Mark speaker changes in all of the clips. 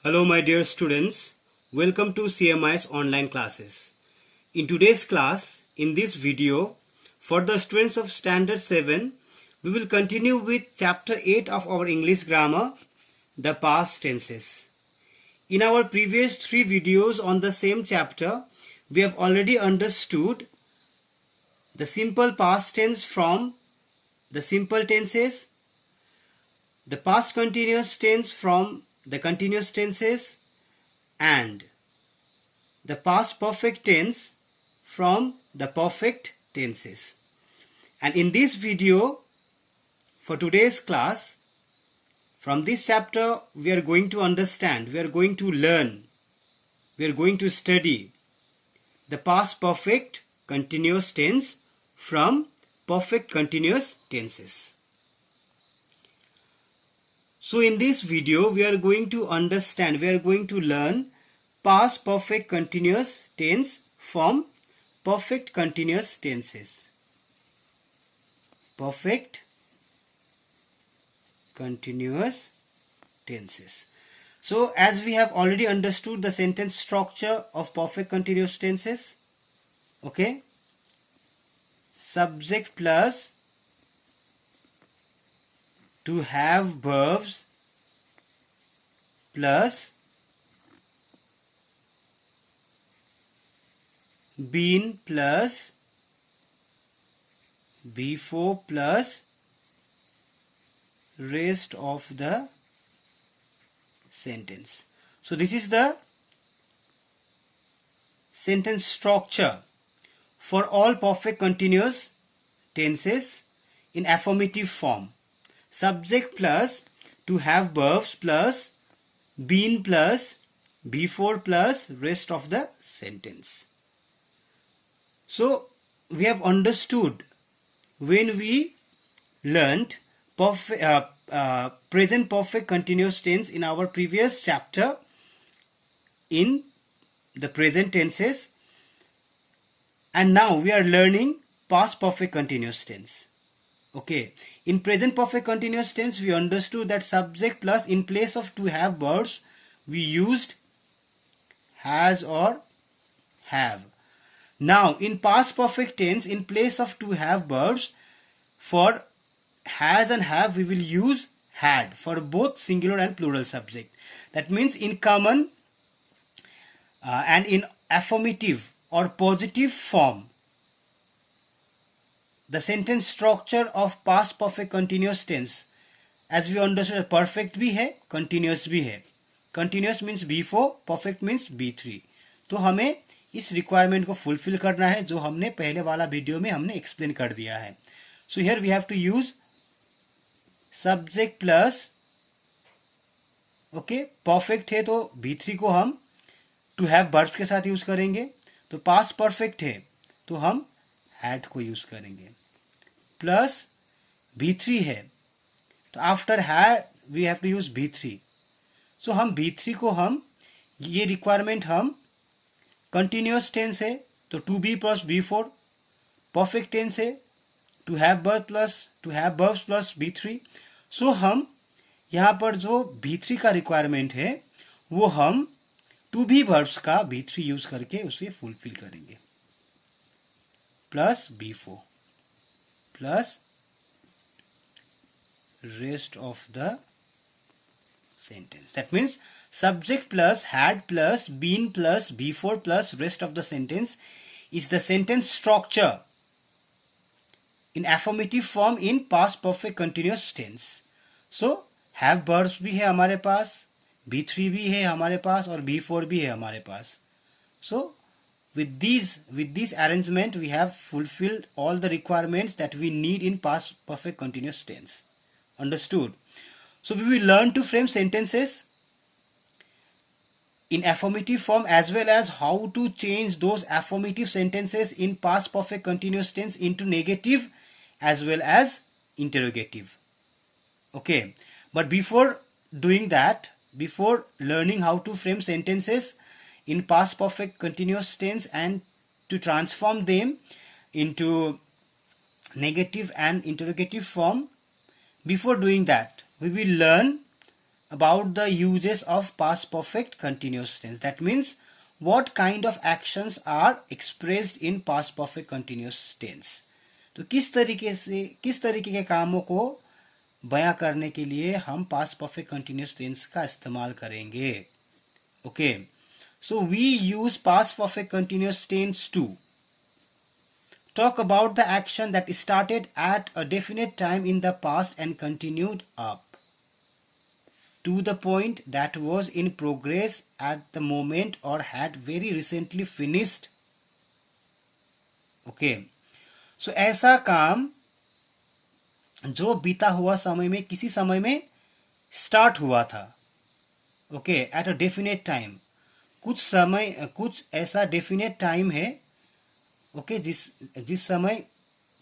Speaker 1: Hello my dear students, welcome to CMI's online classes. In today's class, in this video, for the students of Standard 7, we will continue with Chapter 8 of our English Grammar, the past tenses. In our previous 3 videos on the same chapter, we have already understood the simple past tense from the simple tenses, the past continuous tense from the continuous tenses, and the past perfect tense from the perfect tenses. And in this video, for today's class, from this chapter, we are going to understand, we are going to learn, we are going to study the past perfect continuous tense from perfect continuous tenses. So in this video, we are going to understand, we are going to learn past perfect continuous tense from perfect continuous tenses. Perfect continuous tenses. So as we have already understood the sentence structure of perfect continuous tenses, okay, subject plus to have verbs plus been plus before plus rest of the sentence. So this is the sentence structure for all perfect continuous tenses in affirmative form. Subject plus to have verbs plus been plus before plus rest of the sentence. So we have understood when we learnt present perfect continuous tense in our previous chapter in the present tenses, and now we are learning past perfect continuous tense. Okay, in present perfect continuous tense, we understood that subject plus in place of to have verbs, we used has or have. Now, in past perfect tense, in place of to have verbs, for has and have, we will use had for both singular and plural subject. That means in common and in affirmative or positive form, the sentence structure of past perfect continuous tense, as we understood, perfect भी है, continuous भी है. Continuous means before, perfect means B3. तो हमें इस requirement को fulfil करना है जो हमने पहले वाला वीडियो में हमने एक्सप्लेन कर दिया है. So here we have to use subject plus, okay, perfect है तो B3 को हम टू हैव वर्ब के साथ यूज करेंगे. तो पास्ट परफेक्ट है तो हम हैड को यूज करेंगे. प्लस B3 है तो after had we have to use B3. So हम B3 को हम ये रिक्वायरमेंट हम कंटिन्यूअस टेंस है तो to be plus B4, perfect tense है to have verbs plus B3. So हम यहाँ पर जो B3 का रिक्वायरमेंट है वो हम टू बी वर्ब्स का B3 यूज करके उसे फुलफिल करेंगे. Plus B4 plus rest of the sentence. That means subject plus had plus been plus before plus rest of the sentence is the sentence structure in affirmative form in past perfect continuous tense. So have verbs भी है हमारे पास, B3 भी है हमारे पास और B4 भी है हमारे पास. So with this arrangement, we have fulfilled all the requirements that we need in past perfect continuous tense. Understood? So we will learn to frame sentences in affirmative form as well as how to change those affirmative sentences in past perfect continuous tense into negative as well as interrogative. Okay, but before doing that, before learning how to frame sentences in past perfect continuous tense and to transform them into negative and interrogative form, before doing that, we will learn about the uses of past perfect continuous tense. That means what kind of actions are expressed in past perfect continuous tense. तो किस तरीके के कामों को बयां करने के लिए हम पास्ट परफेक्ट कंटिन्यूअस टेंस का इस्तेमाल करेंगे. Okay, so we use past perfect continuous tense to talk about the action that started at a definite time in the past and continued up to the point that was in progress at the moment or had very recently finished. Okay, so ऐसा काम जो बीता हुआ समय में किसी समय में स्टार्ट हुआ था. Okay, at a definite time, कुछ ऐसा डेफिनेट टाइम है. ओके, जिस समय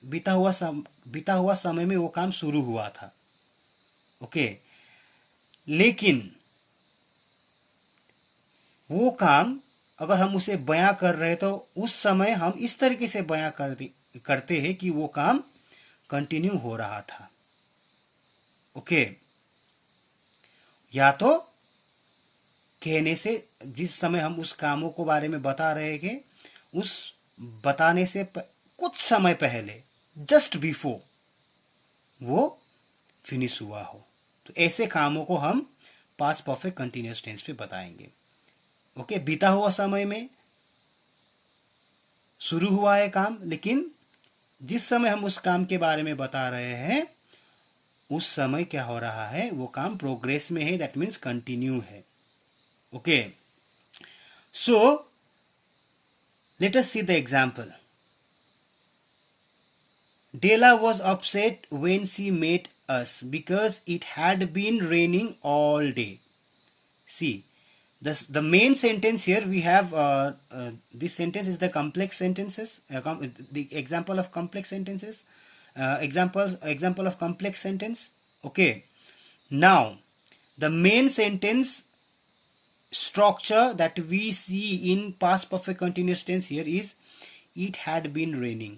Speaker 1: बीता हुआ समय में वो काम शुरू हुआ था. ओके, लेकिन वो काम अगर हम उसे बयां कर रहे तो उस समय हम इस तरीके से बयां करते हैं कि वो काम कंटिन्यू हो रहा था. ओके, या तो कहने से, जिस समय हम उस कामों को बारे में बता रहे थे उस बताने से कुछ समय पहले, जस्ट बिफोर वो फिनिश हुआ हो, तो ऐसे कामों को हम पास्ट परफेक्ट कंटिन्यूअस टेंस पे बताएंगे. ओके, बीता हुआ समय में शुरू हुआ है काम, लेकिन जिस समय हम उस काम के बारे में बता रहे हैं उस समय क्या हो रहा है, वो काम प्रोग्रेस में है. दैट मीन्स कंटिन्यू है. Okay, so let us see the example. Della was upset when she met us because it had been raining all day. See, the main sentence here we have, this sentence is the complex sentences, the example of complex sentences, example of complex sentence. Okay, now the main sentence structure that we see in past perfect continuous tense here is it had been raining.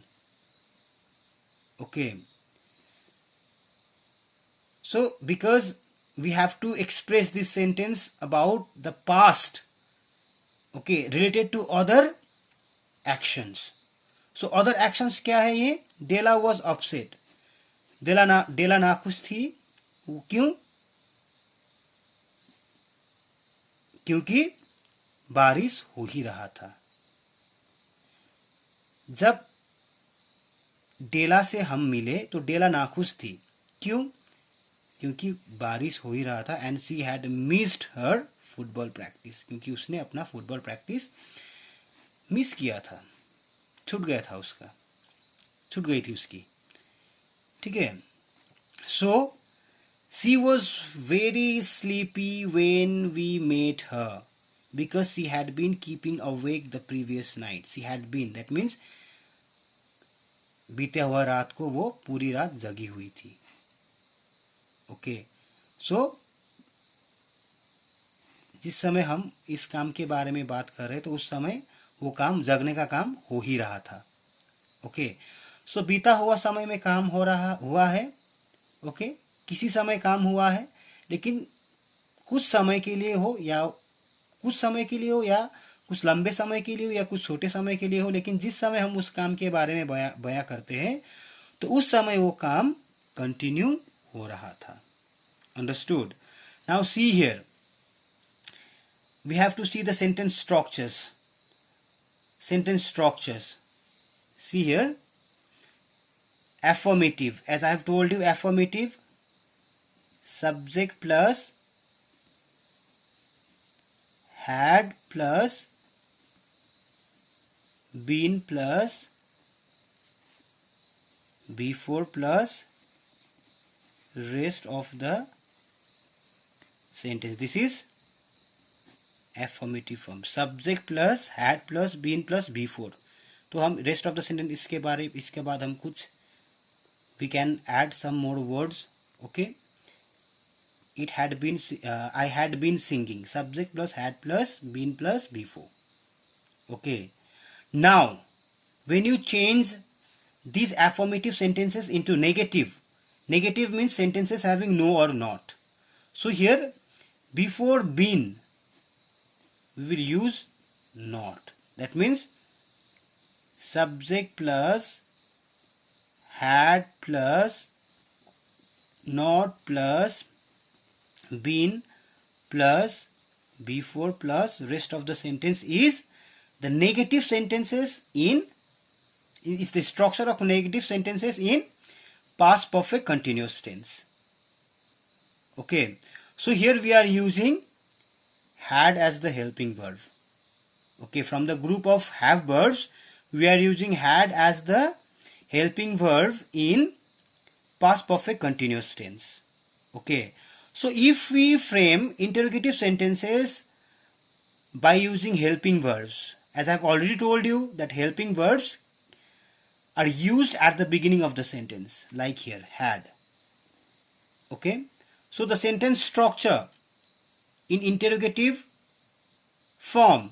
Speaker 1: Okay, so because we have to express this sentence about the past, okay, related to other actions. So other actions क्या है ये? Della was upset. Della नाखुश थी. क्यों? क्योंकि बारिश हो ही रहा था. जब डेला से हम मिले तो डेला नाखुश थी. क्यों? क्योंकि बारिश हो ही रहा था. And she had missed her football practice, क्योंकि उसने अपना फुटबॉल प्रैक्टिस मिस किया था, छूट गया था उसका, छूट गई थी उसकी. ठीक है. सो she was very sleepy when we met her because she had been keeping awake the previous night. She had been, that means बीते हुआ रात को वो पूरी रात जगी हुई थी. ओके, सो जिस समय हम इस काम के बारे में बात कर रहे तो उस समय वो काम, जगने का काम हो ही रहा था. ओके, सो बीता हुआ समय में काम हुआ है. ओके, किसी समय काम हुआ है, लेकिन कुछ समय के लिए हो या कुछ लंबे समय के लिए हो या कुछ छोटे समय के लिए हो, लेकिन जिस समय हम उस काम के बारे में बयां करते हैं तो उस समय वो काम कंटिन्यू हो रहा था. Understood? Now see here, we have to see the sentence structures. See here, affirmative, as I have told you, affirmative, subject plus had plus been plus before plus rest of the sentence. This is affirmative form. Subject plus had plus been plus before. तो हम rest of the sentence इसके बाद हम कुछ we can add some more words. Okay, it had been, I had been singing. Subject plus had plus been plus before. Okay, now when you change these affirmative sentences into negative means sentences having no or not. So here before been we will use not. That means subject plus had plus not plus been plus before plus rest of the sentence is the negative sentences in is the structure of negative sentences in past perfect continuous tense. Okay, so here we are using had as the helping verb. Okay, from the group of have verbs we are using had as the helping verb in past perfect continuous tense. Okay, so if we frame interrogative sentences by using helping verbs, as I've already told you that helping verbs are used at the beginning of the sentence, like here had. Okay, so the sentence structure in interrogative form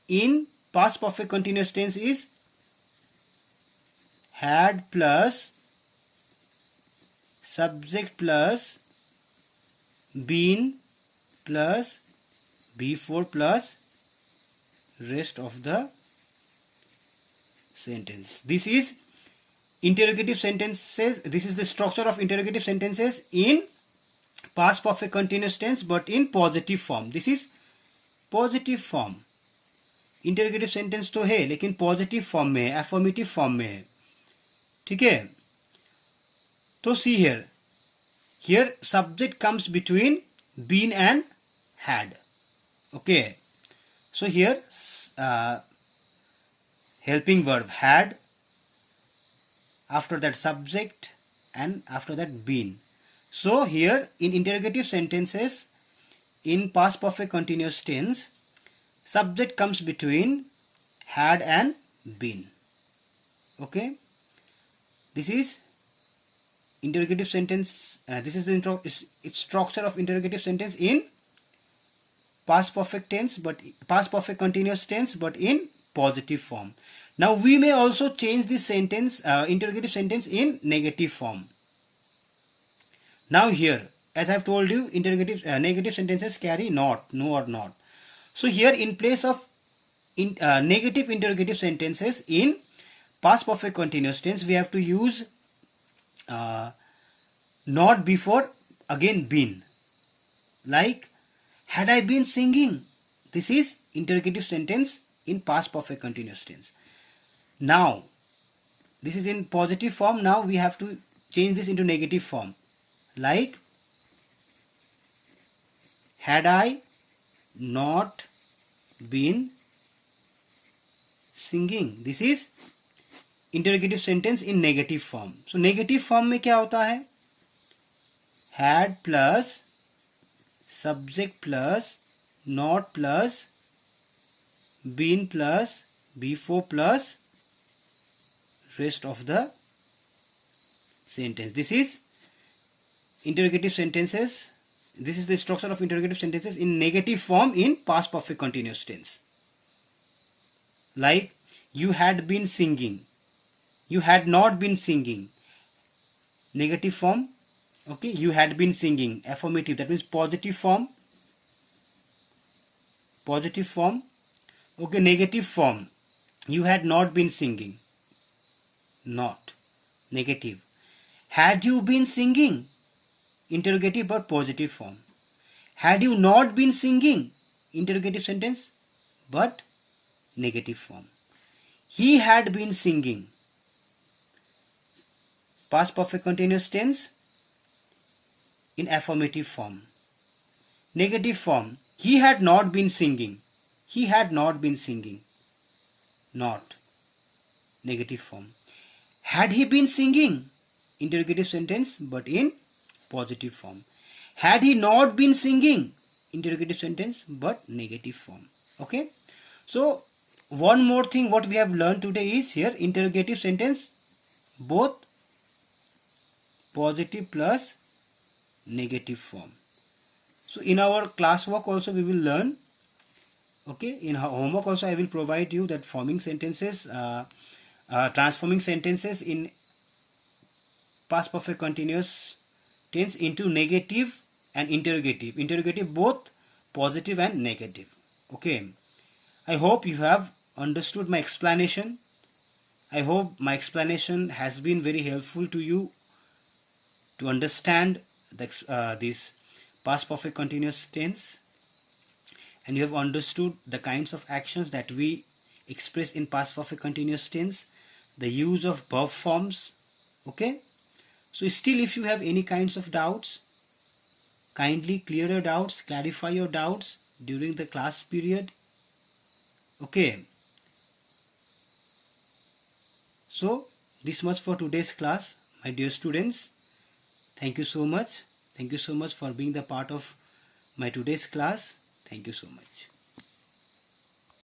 Speaker 1: in past perfect continuous tense is had plus subject plus been plus before plus rest of the sentence. This is interrogative sentences. This is the structure of interrogative sentences in past perfect continuous tense but in positive form. This is positive form. Interrogative sentence तो है लेकिन positive form में है, affirmative form में है. ठीक है, तो see here subject comes between been and had. Okay, so here helping verb had, after that subject, and after that been. So here in interrogative sentences in past perfect continuous tense, subject comes between had and been. Okay, this is interrogative sentence. This is the structure of interrogative sentence in past perfect tense, but past perfect continuous tense, but in positive form. Now we may also change this sentence, interrogative sentence, in negative form. Now here, as I have told you, interrogative negative sentences carry not, no or not. So here in place of negative interrogative sentences in past perfect continuous tense, we have to use not before again been. Like, had I been singing? This is interrogative sentence in past perfect continuous tense. Now this is in positive form. Now we have to change this into negative form. Like, had I not been singing? This is interrogative sentence in negative form. So negative form में क्या होता है? Had plus subject plus not plus been plus before plus rest of the sentence. This is interrogative sentences. This is the structure of interrogative sentences in negative form in past perfect continuous tense. Like, you had been singing. You had not been singing. Negative form. Okay, you had been singing. Affirmative, that means positive form. Positive form. Okay, negative form. You had not been singing. Not. Negative. Had you been singing? Interrogative but positive form. Had you not been singing? Interrogative sentence but negative form. He had been singing. Past perfect continuous tense in affirmative form. Negative form. He had not been singing. He had not been singing. Not. Negative form. Had he been singing? Interrogative sentence but in positive form. Had he not been singing? Interrogative sentence but negative form. Okay. So one more thing what we have learned today is here interrogative sentence both positive plus negative form. So in our classwork also we will learn. Okay, in homework also I will provide you that forming sentences, transforming sentences in past perfect continuous tense into negative and interrogative. Interrogative both positive and negative. Okay. I hope you have understood my explanation. I hope my explanation has been very helpful to you to understand this past perfect continuous tense, and you have understood the kinds of actions that we express in past perfect continuous tense, the use of verb forms. Okay, so still if you have any kinds of doubts, kindly clear your doubts, clarify your doubts during the class period. Okay, so this much for today's class, my dear students. Thank you so much. Thank you so much for being the part of my today's class. Thank you so much.